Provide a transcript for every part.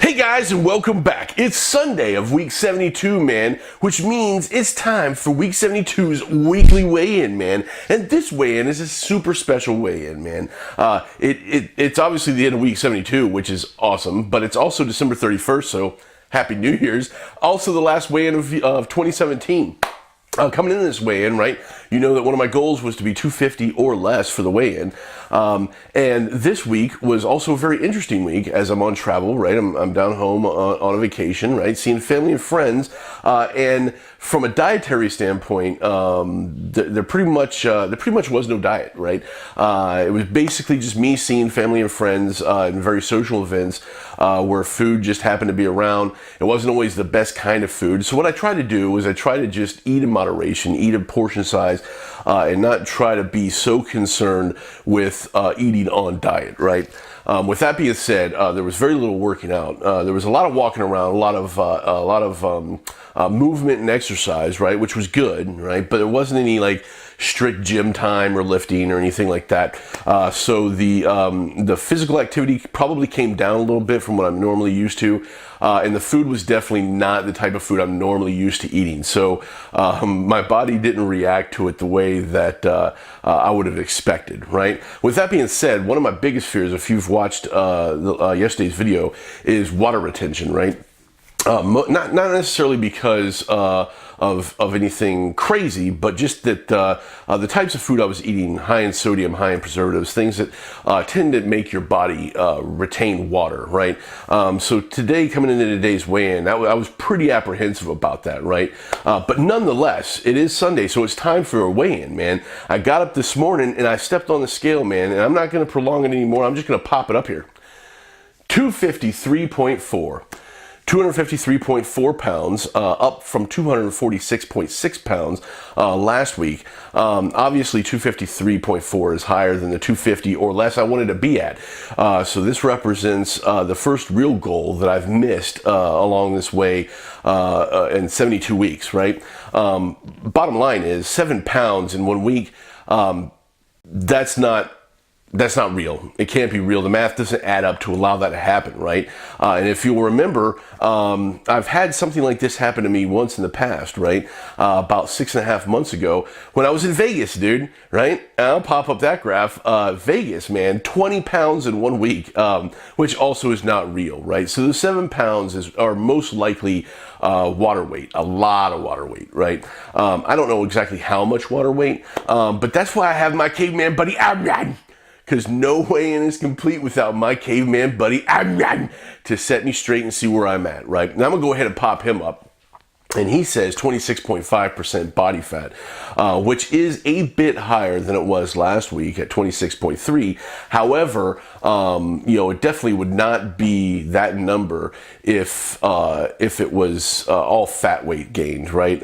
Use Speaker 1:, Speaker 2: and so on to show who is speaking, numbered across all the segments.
Speaker 1: Hey guys, and welcome back. It's Sunday of week 72, man, which means it's time for week 72's weekly weigh-in, man. And this weigh-in is a super special weigh-in, man. It's obviously the end of week 72, which is awesome, but it's also December 31st, so happy New Year's. Also the last weigh-in of 2017. Coming into this weigh-in, right, you know that one of my goals was to be 250 or less for the weigh-in. And this week was also a very interesting week as I'm on travel, right? I'm down home on a vacation, right? Seeing family and friends. And from a dietary standpoint, there pretty much was no diet, right? It was basically just me seeing family and friends in very social events where food just happened to be around. It wasn't always the best kind of food. So what I tried to do was I tried to just eat in moderation, eat a portion size, and not try to be so concerned with eating on diet, right? With that being said, there was very little working out. There was a lot of walking around, a lot of movement and exercise, right, which was good, right? But there wasn't any like strict gym time or lifting or anything like that. So the physical activity probably came down a little bit from what I'm normally used to. And the food was definitely not the type of food I'm normally used to eating. So my body didn't react to it the way that I would have expected, right? With that being said, one of my biggest fears, if you've watched yesterday's video, is water retention, right? Not necessarily because of anything crazy, but just that the types of food I was eating, high in sodium, high in preservatives, things that tend to make your body retain water, right? So today, coming into today's weigh-in, I was pretty apprehensive about that, right? But nonetheless, it is Sunday, so it's time for a weigh-in, man. I got up this morning and I stepped on the scale, man, and I'm not going to prolong it anymore. I'm just going to pop it up here. 253.4. 253.4 pounds, up from 246.6 pounds last week. Obviously, 253.4 is higher than the 250 or less I wanted to be at. So this represents the first real goal that I've missed along this way in 72 weeks, right? Bottom line is 7 pounds in 1 week. That's not real. It can't be real. The math doesn't add up to allow that to happen, right? And if you'll remember, I've had something like this happen to me once in the past, right? About 6.5 months ago when I was in Vegas, dude, right? And I'll pop up that graph. Vegas, man, 20 pounds in 1 week, which also is not real, right? So the 7 pounds are most likely water weight, a lot of water weight, right? I don't know exactly how much water weight, but that's why I have my caveman buddy, because no weigh-in is complete without my caveman buddy to set me straight and see where I'm at, right? And I'm going to go ahead and pop him up. And he says 26.5% body fat, which is a bit higher than it was last week at 26.3. However, it definitely would not be that number if it was all fat weight gained, right?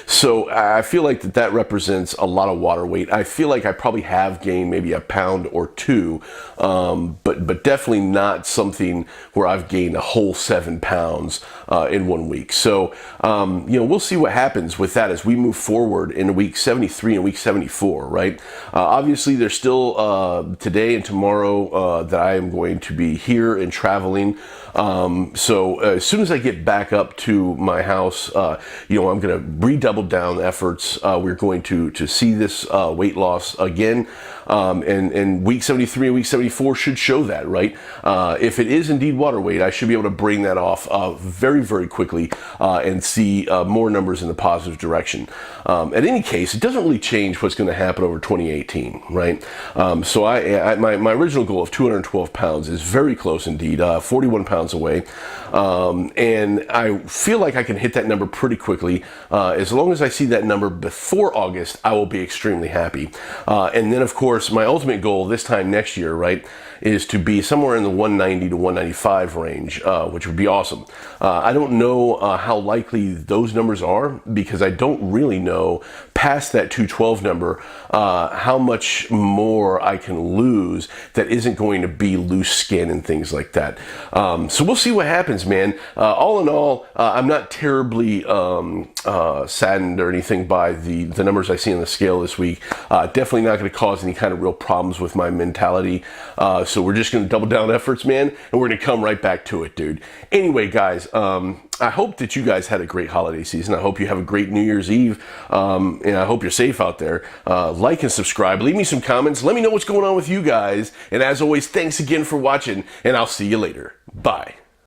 Speaker 1: So I feel like that represents a lot of water weight. I feel like I probably have gained maybe a pound or two, but definitely not something where I've gained a whole 7 pounds in 1 week. So we'll see what happens with that as we move forward in week 73 and week 74, right? Obviously, there's still today and tomorrow that I am going to be here and traveling. So as soon as I get back up to my house, I'm going to redouble down efforts. We're going to see this weight loss again. And week 73 and week 74 should show that, right? If it is indeed water weight, I should be able to bring that off very, very quickly and see more numbers in the positive direction. At any case, it doesn't really change what's going to happen over 2018, right? So my original goal of 212 pounds is very close indeed, 41 pounds away. And I feel like I can hit that number pretty quickly. As long as I see that number before August, I will be extremely happy. And then, of course, my ultimate goal this time next year, right, is to be somewhere in the 190 to 195 range, which would be awesome. I don't know how likely those numbers are because I don't really know past that 212 number, how much more I can lose that isn't going to be loose skin and things like that. So we'll see what happens, man. All in all, I'm not terribly saddened or anything by the numbers I see on the scale this week. Definitely not going to cause any kind of real problems with my mentality. So we're just going to double down efforts, man, and we're going to come right back to it, dude. Anyway, guys, I hope that you guys had a great holiday season. I hope you have a great New Year's Eve, and I hope you're safe out there. Like and subscribe. Leave me some comments. Let me know what's going on with you guys. And as always, thanks again for watching, and I'll see you later. Bye.